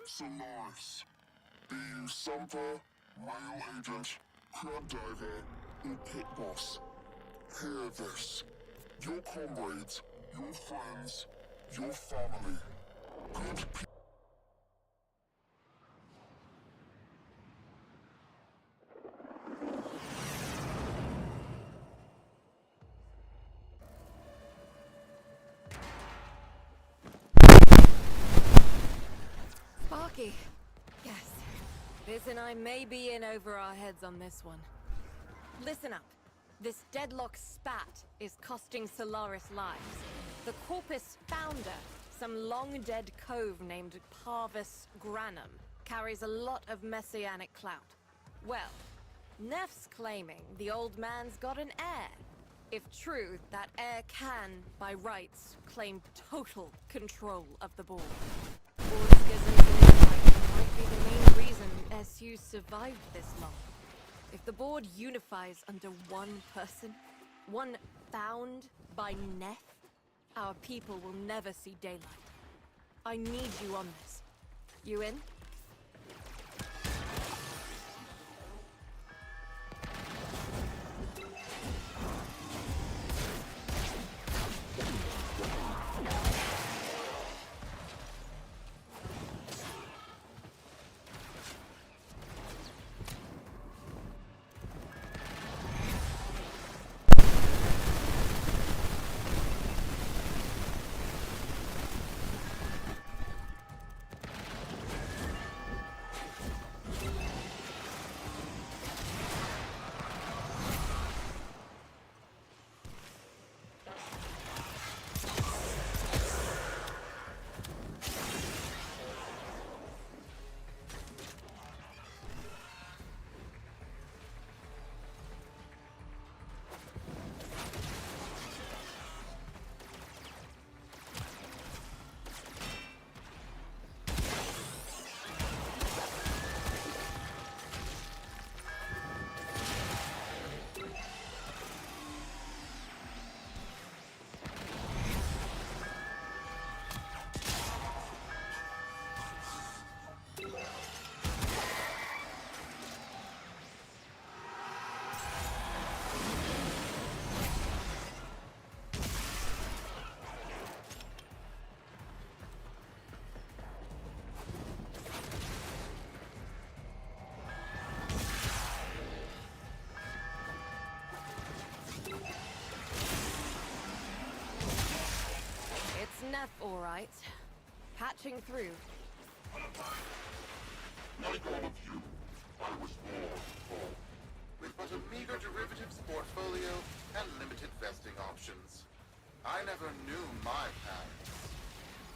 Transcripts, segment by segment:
Solaris. Be you Sumper, Mail Agent, Crab Diver, or Pit Boss. Hear this. Your comrades, your friends, your family. Good people. Sparky. Yes. Liz and I may be in over our heads on this one. Listen up. This deadlock spat is costing Solaris lives. The Corpus founder, some long-dead cove named Parvis Granum, carries a lot of messianic clout. Well, Neff's claiming the old man's got an heir. If true, that heir can, by rights, claim total control of the board. Board schisms in this might be the main reason SU survived this long. If the board unifies under one person, one found by Neff, our people will never see daylight. I need you on this. You in? Neff, all right. Patching through. Like all of you, I was born poor. With but a meager derivatives portfolio and limited vesting options. I never knew my parents.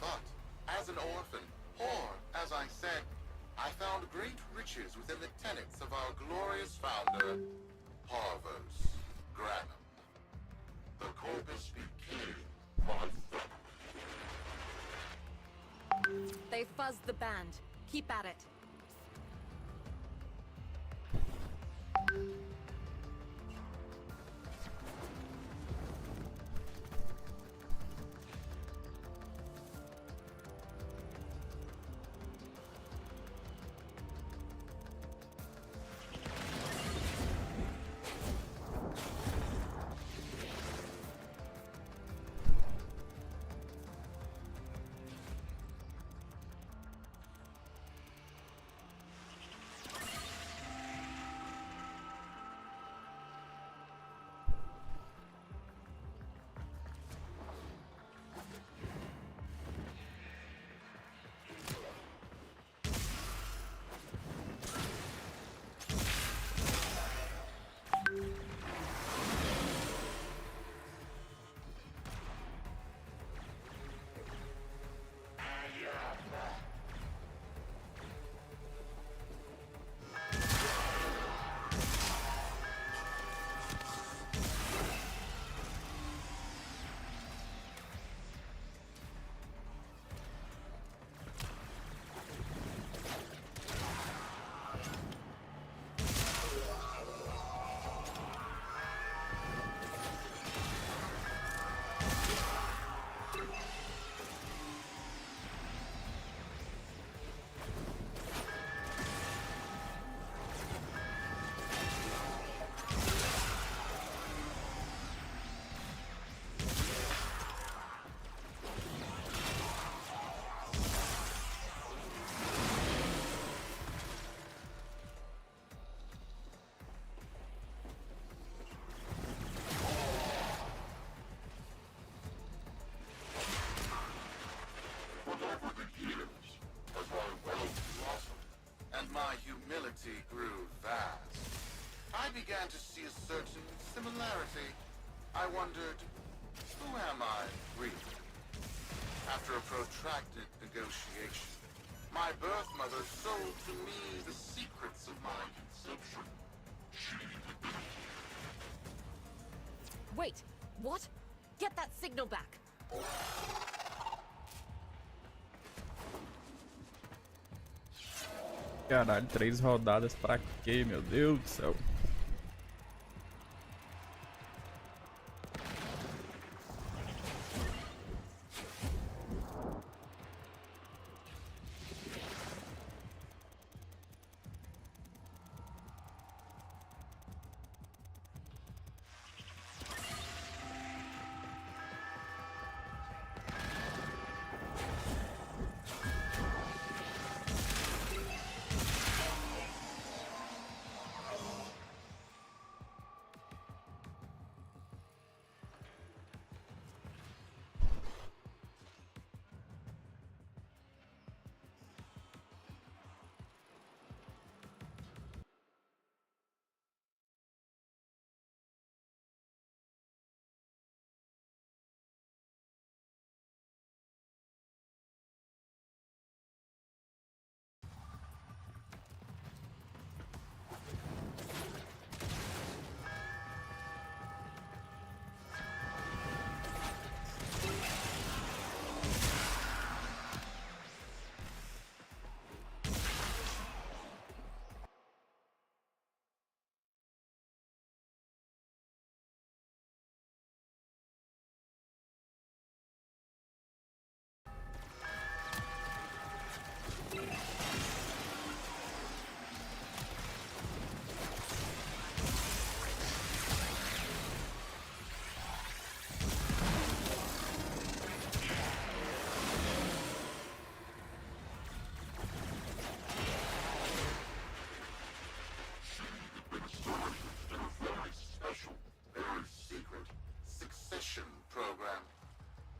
But, as an orphan, or, as I said, I found great riches within the tenets of our glorious founder, Parvis Granum. The Corpus became my family. They fuzzed the band. Keep at it. began to see a certain similarity. I wondered, who am I, really? After a protracted negotiation, my birth mother sold to me the secrets of my conception. Wait, what? Get that signal back. Caralho, 3 rodadas pra quê, meu Deus do céu?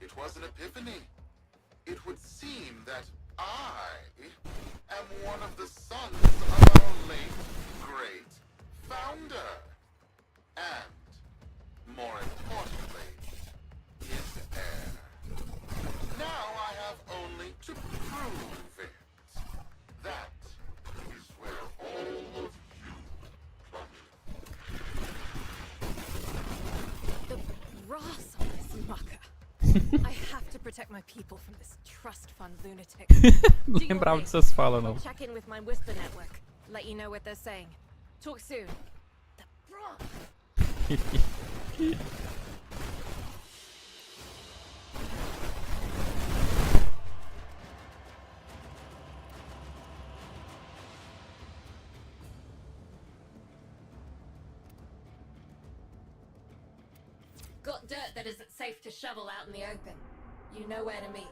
It was an epiphany. It would seem that I am one of the sons of our late, great founder. And, more importantly, his heir. Now I have only to prove it. That is where all of you come in. The brass on this mucker. I have to protect my people from this trust fund lunatic. Não lembrava dessas falas, não. Check in with my whisper network. Let you know what they're saying. Talk soon. The brass. Got dirt that isn't safe to shovel out in the open. You know where to meet.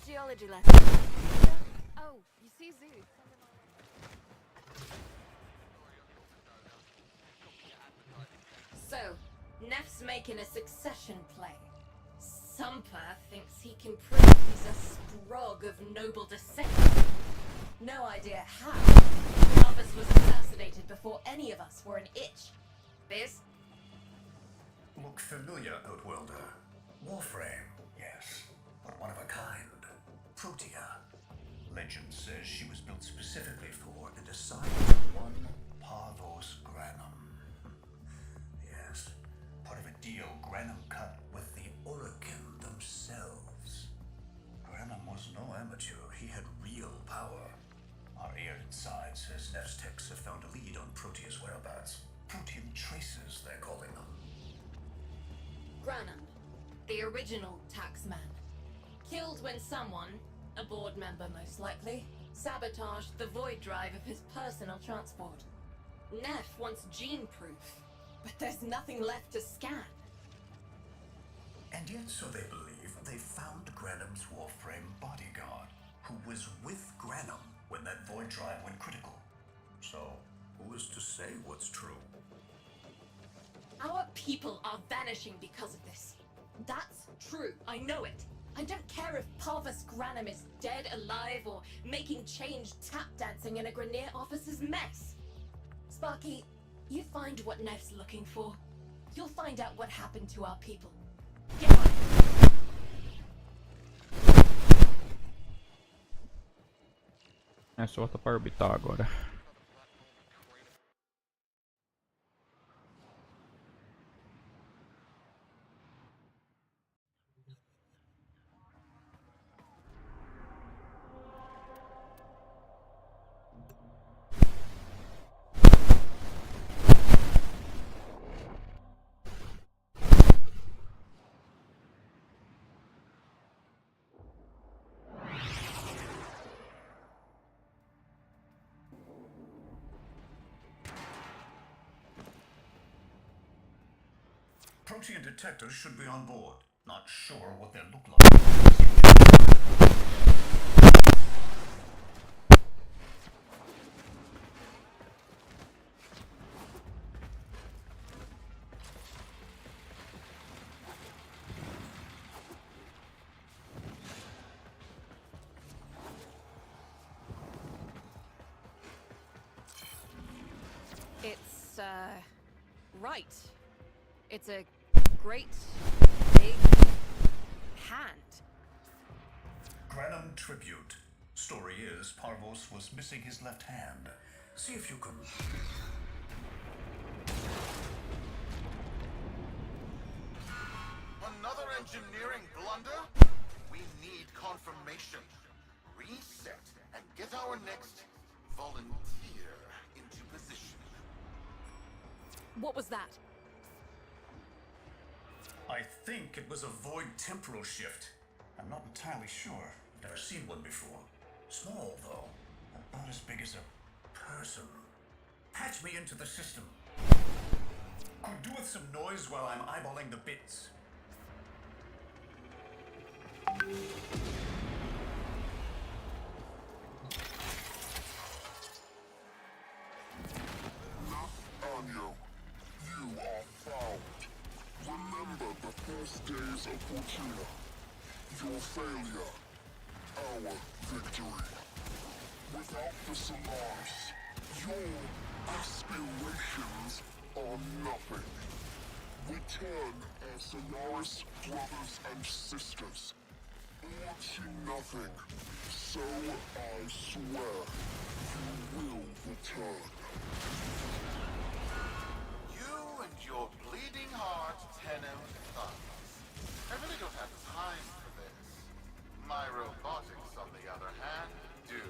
Geology lesson. Oh, you see Zoo. So, Neff's making a succession play. Sumper thinks he can prove he's a sprog of noble descent. No idea how. Marvis was assassinated before any of us were an itch. Biz? Look familiar, Outworlder. Warframe, yes, but one of a kind. Protea. Legend says she was built specifically for and assigned to one Parvos Granum. Yes, part of a deal Granum cut with the Orokin themselves. Granum was no amateur, he had real power. Our ear inside says Nef's techs have found a lead on Protea's whereabouts. Protean traces, they're calling them. Granum, the original taxman. Killed when someone, a board member most likely, sabotaged the void drive of his personal transport. Neff wants gene proof, but there's nothing left to scan. And yet, so they believe, they found Granum's Warframe bodyguard, who was with Granum when that void drive went critical. So, who is to say what's true? Our people are vanishing because of this. That's true, I know it. I don't care if Parvus Granum is dead, alive, or making change tap dancing in a Grenier officer's mess. Sparky, you find what Neff's looking for. You'll find out what happened to our people. Get on it. É só volta para orbitar agora. Protean detectors should be on board. Not sure what they look like. It's, right. It's a great, big hand. Granum tribute. Story is, Parvos was missing his left hand. See if you can... Another engineering blunder? We need confirmation. Reset and get our next volunteer into position. What was that? I think it was a void temporal shift. I'm not entirely sure. I've never seen one before. Small, though. About as big as a person. Patch me into the system. Could do with some noise while I'm eyeballing the bits. Anyo, you are found. Remember the first days of Fortuna. Your failure, our victory. Without the Solaris, your aspirations are nothing. Return our Solaris brothers and sisters. Or to nothing. So I swear, you will return. You and your bleeding heart, Tenem thumbs. I really don't have time for this. My robotics, on the other hand, do.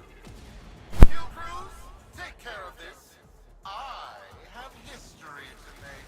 You crews, take care of this. I have history to make.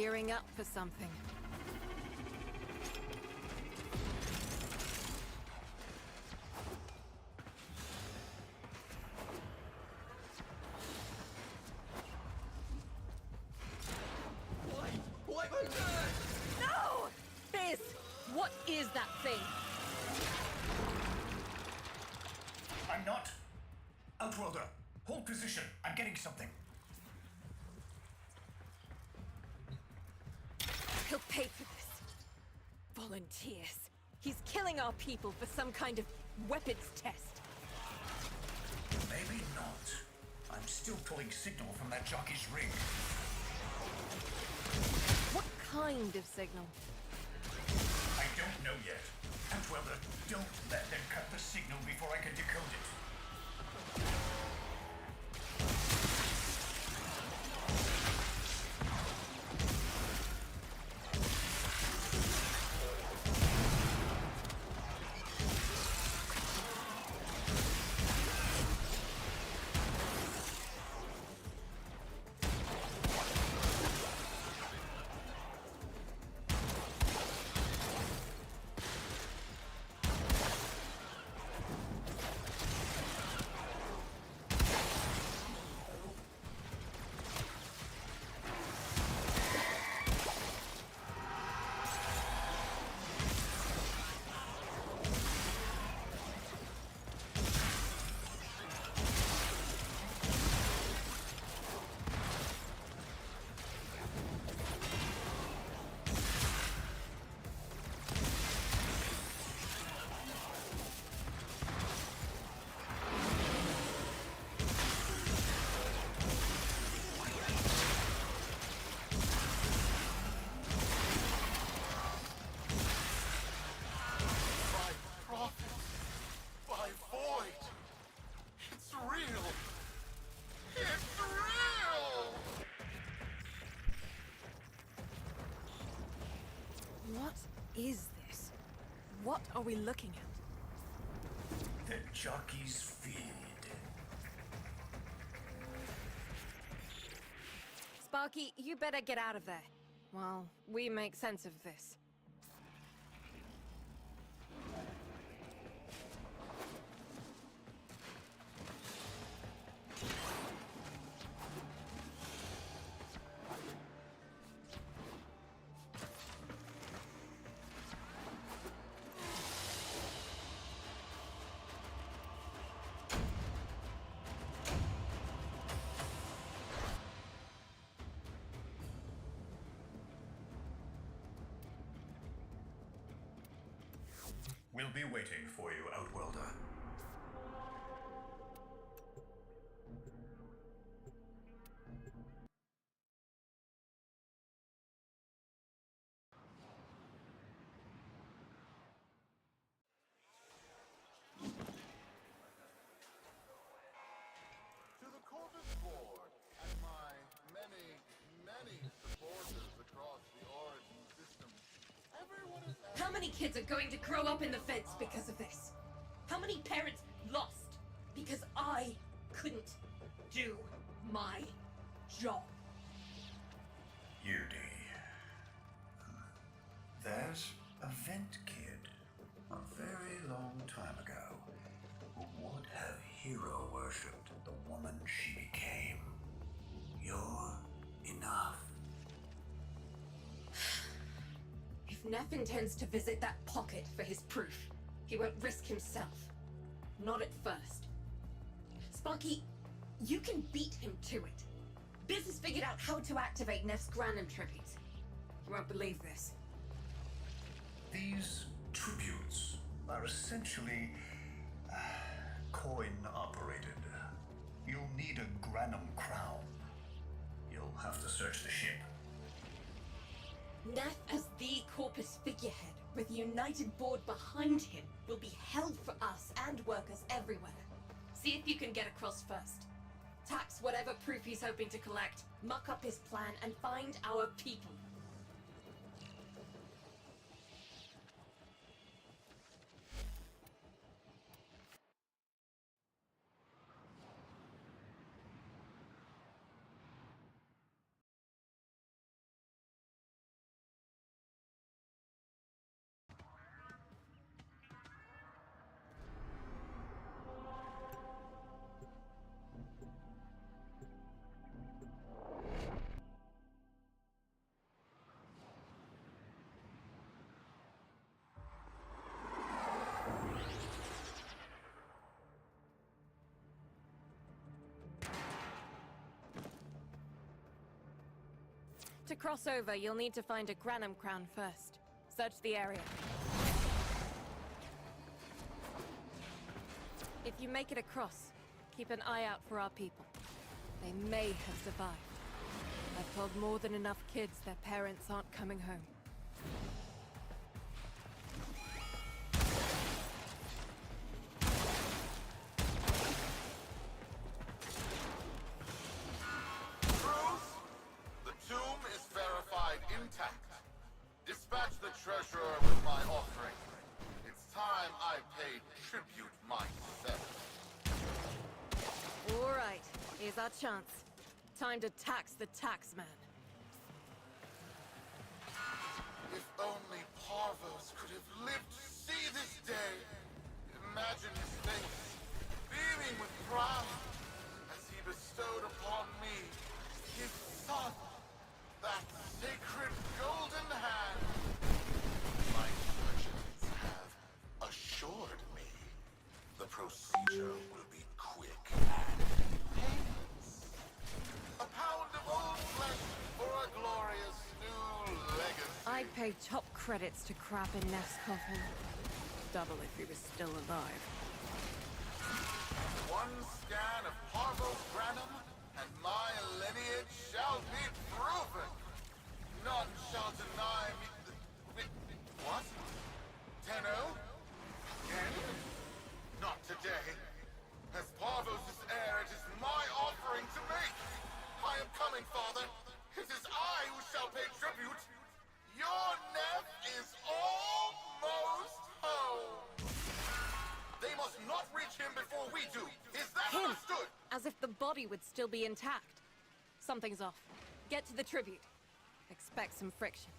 gearing up for something. No! Biz! What is that thing? I'm not. Outworlder, hold position. I'm getting something. He'll pay for this. Volunteers. He's killing our people for some kind of weapons test. Maybe not. I'm still pulling signal from that jockey's ring. What kind of signal? I don't know yet. Outworlder, don't let them cut the signal before I can decode it. What is this? What are we looking at? The jockey's feed. Sparky, you better get out of there. Well, we make sense of this. We'll be waiting for you, Outworlder. To the Corvus Board and my many supporters across the Origin system, everyone is... How many kids are going to grow up in the feds because of this? How many parents lost because I couldn't do my job? Judy. There's a vent kid a very long time ago who would have hero worshipped the woman she became. You're enough. If Neff intends to visit that pocket for his proof, he won't risk himself. Not at first. Sparky, you can beat him to it. Biz has figured out how to activate Neff's Granum tributes. You won't believe this. These tributes are essentially coin-operated. You'll need a Granum crown. You'll have to search the ship. Neff as the Corpus figurehead, with a united board behind him, will be hell for us and workers everywhere. See if you can get across first. Tax whatever proof he's hoping to collect, muck up his plan, and find our people. To cross over, you'll need to find a Granum crown first. Search the area. If you make it across, keep an eye out for our people. They may have survived. I've told more than enough kids their parents aren't coming home. Bruce, the tomb is verified intact. Dispatch the treasurer with my offering. It's time I paid tribute myself. All right, here's our chance. Time to tax the taxman. If only Parvos could have lived to see this day. Imagine his face, beaming with pride, as he bestowed upon me, his son, that sacred golden hand. My merchants have assured me the procedure will be quick and painless. A pound of old flesh for a glorious new legacy. I'd pay top credits to crap in Neff's coffin. Double if he was still alive. One scan of Parvos Granum, and my lineage shall be proven. None shall deny me. What? Tenno? Again? Not today. As Parvos' heir, it is my offering to make. I am coming, father. It is I who shall pay tribute. Your Neff is almost home. They must not reach him before we do. Is that Him! understood? As if the body would still be intact. Something's off. Get to the tribute. Expect some friction.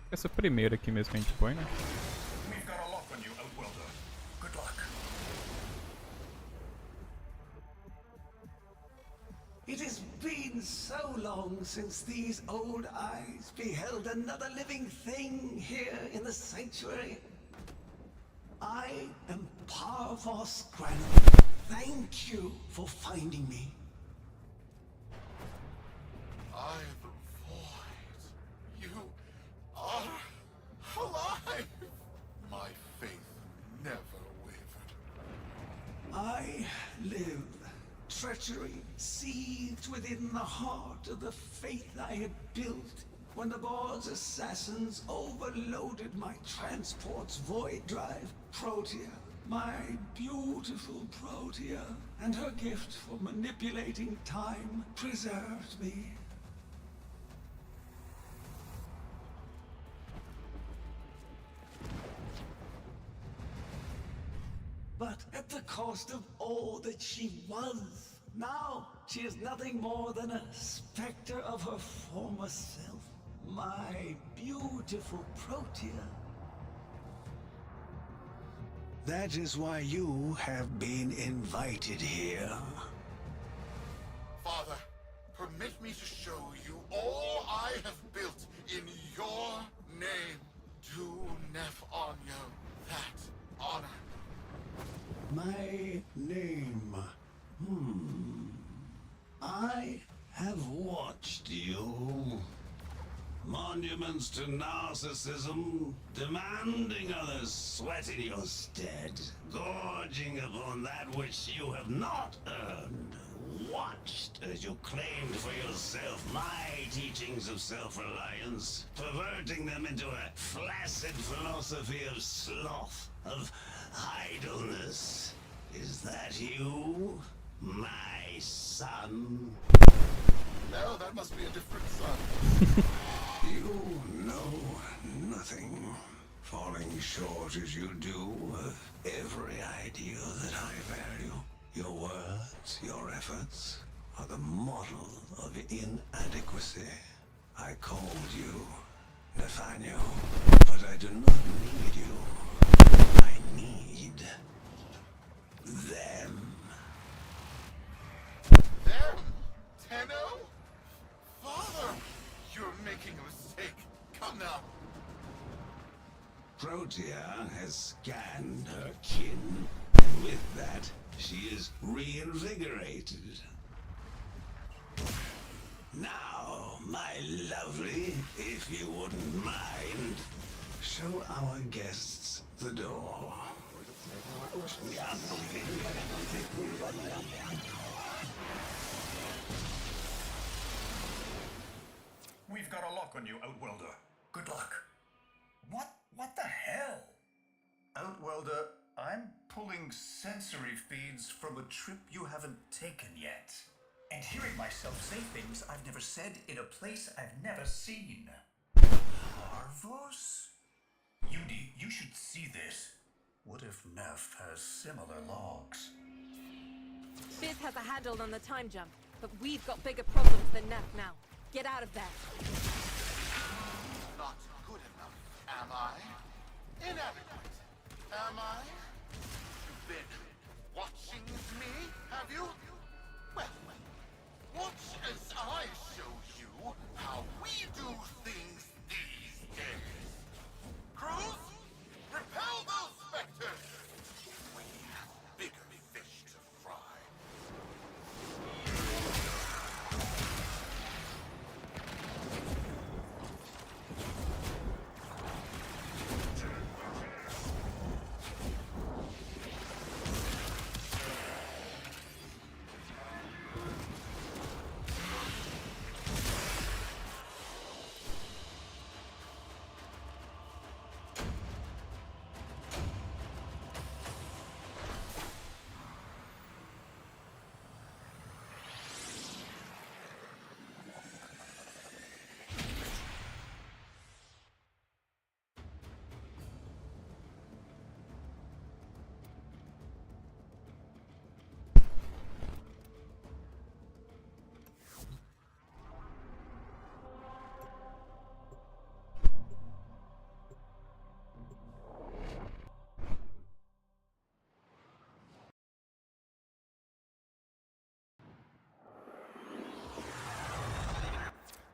Essa primeira aqui mesmo que a gente põe, né? We've got a lock on you, Outworlder. Good luck. It has been so long since these old eyes beheld another living thing here in the sanctuary. I am Parvos Granum. Thank you for finding me. I the void. You are alive. My faith never wavered. I live. Treachery seethed within the heart of the faith I had built when the board's assassins overloaded my transport's void drive. Protea, my beautiful Protea, and her gift for manipulating time preserved me. But at the cost of all that she was. Now, she is nothing more than a specter of her former self. My beautiful Protea. That is why you have been invited here. Father, permit me to show you all I have built in your name. Do Neff Anyo that honor. My name. I have watched you. Monuments to narcissism, demanding others sweat in your stead, gorging upon that which you have not earned. Watched as you claimed for yourself my teachings of self-reliance, perverting them into a flaccid philosophy of sloth, of idleness. Is that you, my son? No, that must be a different son. You know nothing, falling short as you do of every ideal that I value. Your words, your efforts, are the model of inadequacy. I called you Nathaniel, but I do not need you. I need them. Them? Tenno? Protea has scanned her kin, and with that, she is reinvigorated. Now, my lovely, if you wouldn't mind, show our guests the door. We've got a lock on you, Outworlder. Good luck. What the hell? Outworlder, I'm pulling sensory feeds from a trip you haven't taken yet. And hearing myself say things I've never said in a place I've never seen. Harvos? Yudi, you should see this. What if Neff has similar logs? Biz has a handle on the time jump, but we've got bigger problems than Neff now. Get out of there. Not good enough, am I? Inadequate, am I? You've been watching me, have you? Well, watch as I show you how we do things these days. Crews, repel those specters! We have bigger fish to fry.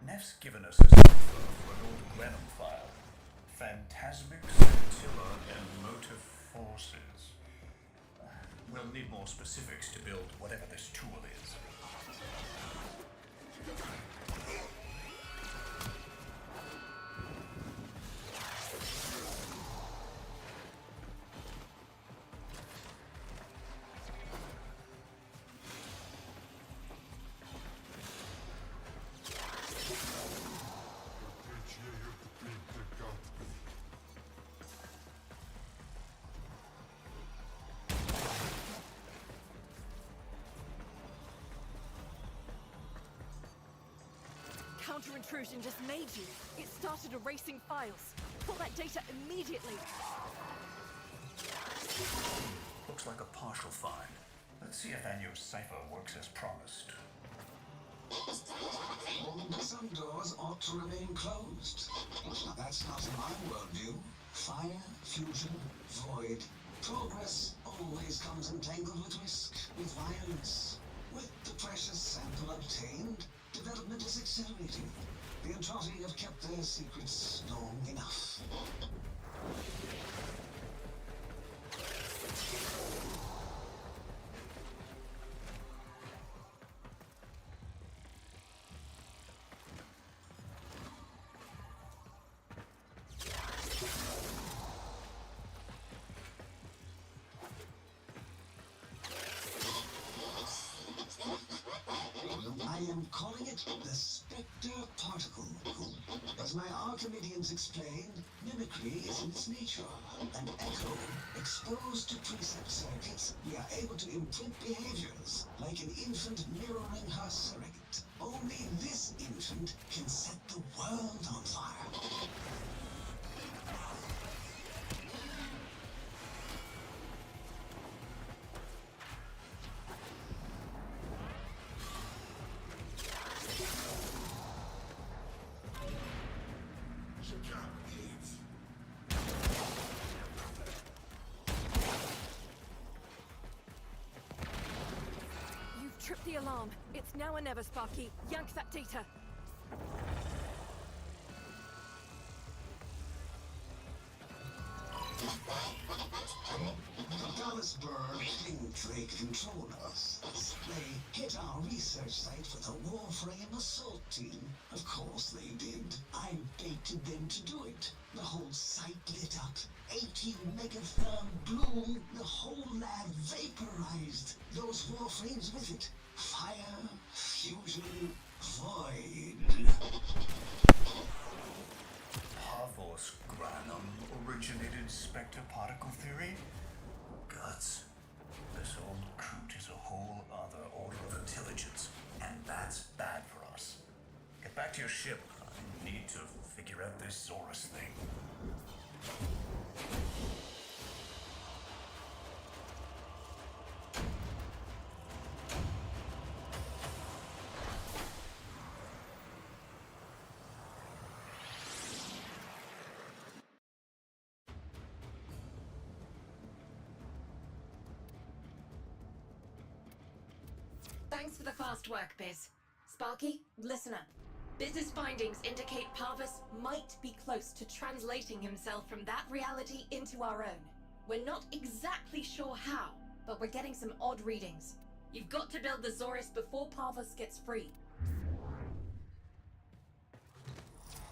Neff's given us a cipher for an old Grenham file. Phantasmic scintilla and motive forces. We'll need more specifics to build whatever this tool is. Counter-intrusion just made you. It started erasing files. Pull that data immediately. Looks like a partial find. Let's see if Anyo's cipher works as promised. Some doors ought to remain closed. Now that's not in my worldview. Fire, fusion, void. Progress always comes entangled with risk, with violence. With the precious sample obtained, development is accelerating. The Entrati have kept their secrets long enough. I am calling it the Spectre Particle. As my Archimedeans explained, mimicry is in its nature. An echo, exposed to precept circuits, we are able to imprint behaviors, like an infant mirroring her surrogate. Only this infant can set the world on fire. Trip the alarm. It's now or never, Sparky. Yank that data. The Dallasburg infiltrate control us. They hit our research site with a Warframe assault team. Of course they did. I baited them to do it. The whole site lit up. 18 megatherm bloom. The whole lab vaporized. Those Warframes with it. Fire, fusion, void. Havos Granum originated Spectre particle theory? Guts. This old coot is a whole other order of intelligence, and that's bad for us. Get back to your ship. I need to figure out this Zorus thing. Thanks for the fast work, Biz. Sparky, listen up. Biz's findings indicate Parvus might be close to translating himself from that reality into our own. We're not exactly sure how, but we're getting some odd readings. You've got to build the Zorus before Parvus gets free.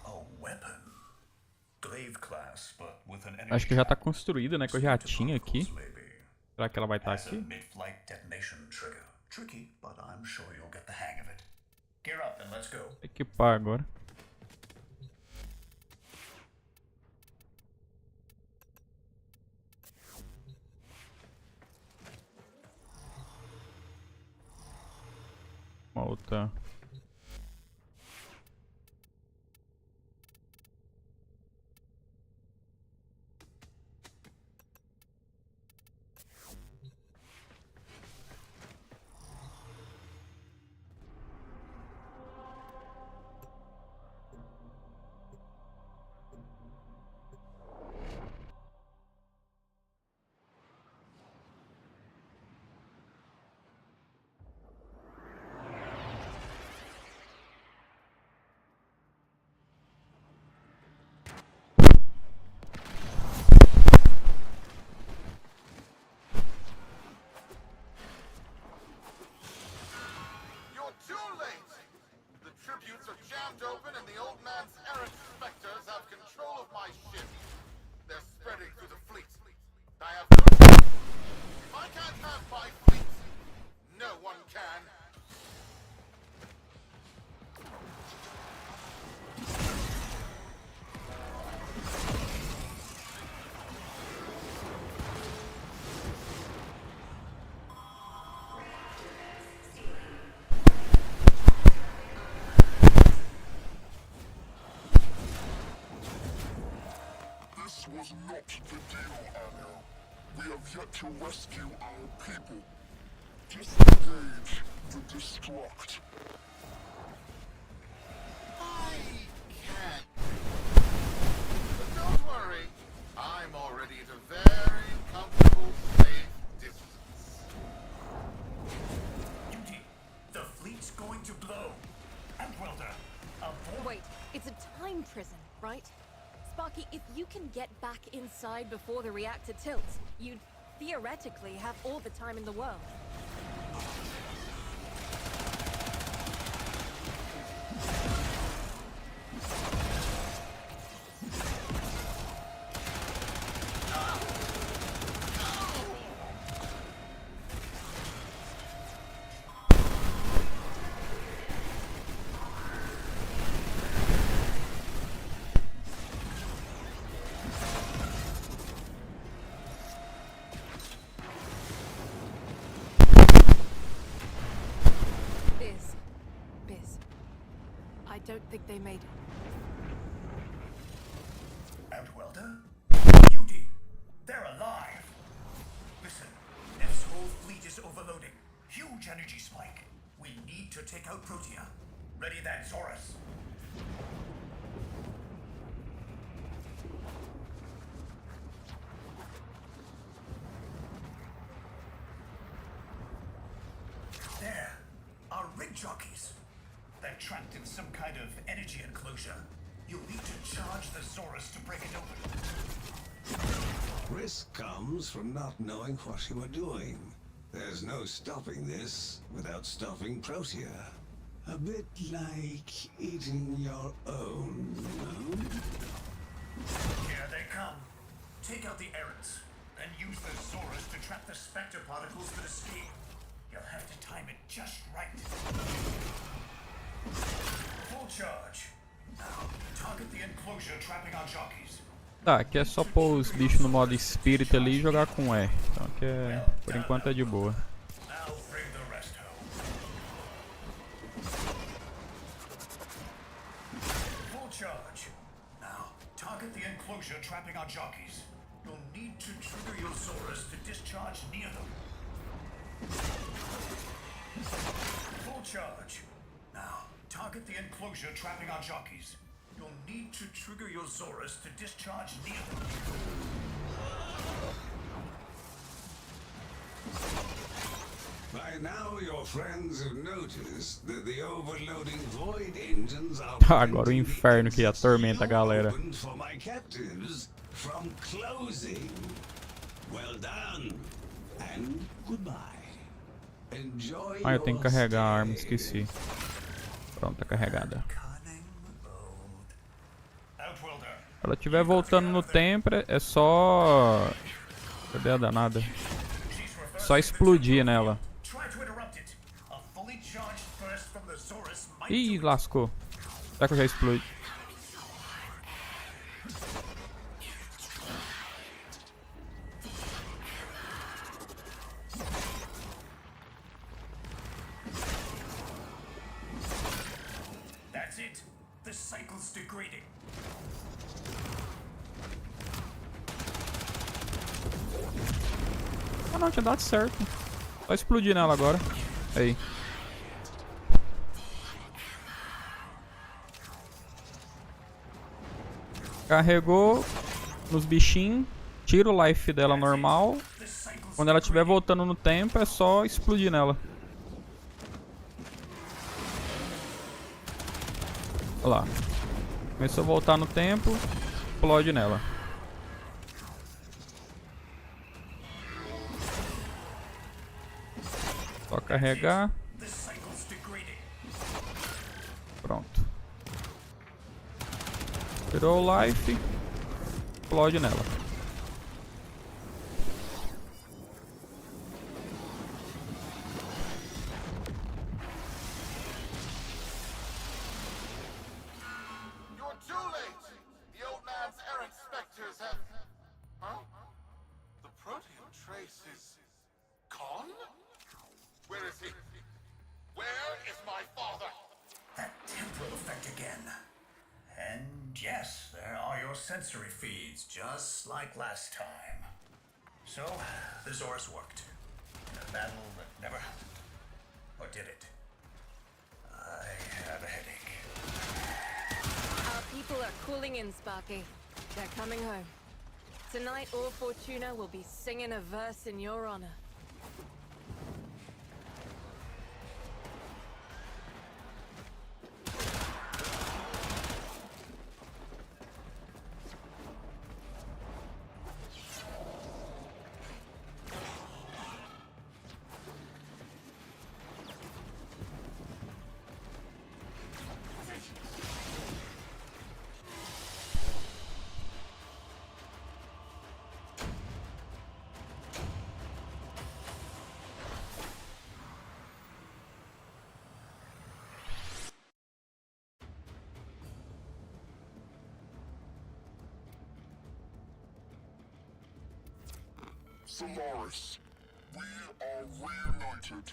A weapon. Glaive class, but with an Acho que já tá energy construída, né? Que eu já tinha aqui. particles, maybe. Será que ela vai estar Has a aqui? mid-flight detonation trigger. Tricky, but I'm sure you'll get the hang of it. Gear up and let's go. Equipar agora. Uma outra. You're too late! The tributes are jammed open and the old man's errant specters have control of my ship. They're spreading through the fleet. I have no choice. If I can't have my fleet, no one can. This was not the deal, Anno. We have yet to rescue our people. Disengage the destruct. I can't. But don't worry. I'm already at a very comfortable, safe distance. Duty, the fleet's going to blow. Antwelder, abort. Wait, it's a time prison, right? Sparky, if you can get back inside before the reactor tilts, you'd theoretically have all the time in the world. Biz. I don't think they made it. Antwelder? Duty, they're alive. Listen, this whole fleet is overloading. Huge energy spike. We need to take out Protea. Ready that, Zorus. There, our rig jockeys. They're trapped in some kind of energy enclosure. You'll need to charge the Zorus to break it open. Risk comes from not knowing what you are doing. There's no stopping this without stopping Protea. A bit like eating your own, no? Here they come. Take out the errants, then use the Zorus to trap the Spectre particles that escape. You'll have to time it just right. Full charge. Now, target the enclosure trapping our jockeys. Tá, aqui é só pôr os bichos no modo espírito ali e jogar com E. Então aqui é, por enquanto é de boa. Now bring the rest home. Full charge. Now, target the enclosure trapping our jockeys. You'll need to trigger your Zorus to discharge near them. Full charge. Now, target the enclosure trapping our jockeys. You'll need to trigger your Zorus to discharge near them. By now, your friends have noticed that the overloading void engines are Agora o inferno que atormenta a galera. opened for my captives from closing. Well done and goodbye. Enjoy. Ah, eu tenho que your carregar a arma, stay. esqueci. Pronto, tá carregada. Cunning mode. Outworlder. Se ela estiver voltando no tempo, é só... Cadê a danada? She's Só explodir nela. Try to interrupt it. A fully charged burst from the Zorus might Ih, do it. lascou. Será que eu já explodi? That's it. The cycle's degrading. Ah não, tinha dado certo. Só explodir nela agora. Aí. Carregou nos bichinhos. Tira o life dela normal. The cycle's Quando ela estiver voltando no tempo, é só explodir nela. Olha lá. Começou a voltar no tempo. Explode nela. Só carregar. The cycle's degrading. Pronto. Tirou o life. Explode nela. You're too late! The old man's errant specters have... Huh? The Protean trace is... gone? Where is he? Where is my father? That temporal effect again. And yes, there are your sensory feeds, just like last time. So, the Zorus worked. In a battle that never happened. Or did it? I have a headache. Our people are cooling in, Sparky. They're coming home. Tonight, all Fortuna will be singing a verse in your honor. Solaris, we are reunited.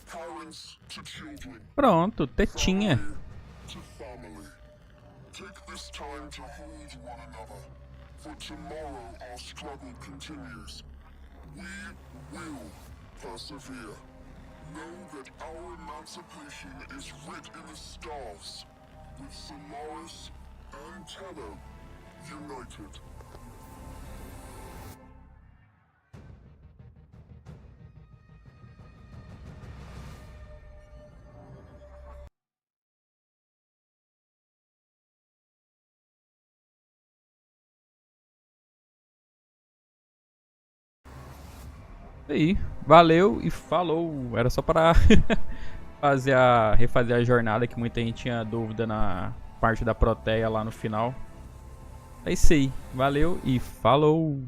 Parents to children, Pronto, tetinha. family to family. Take this time to hold one another, for tomorrow our struggle continues. We will persevere. Know that our emancipation is writ in the stars, with Solaris and Tenno united. Aí, valeu e falou. Era só para refazer a jornada, que muita gente tinha dúvida na parte da Protea lá no final. É isso aí, valeu e falou.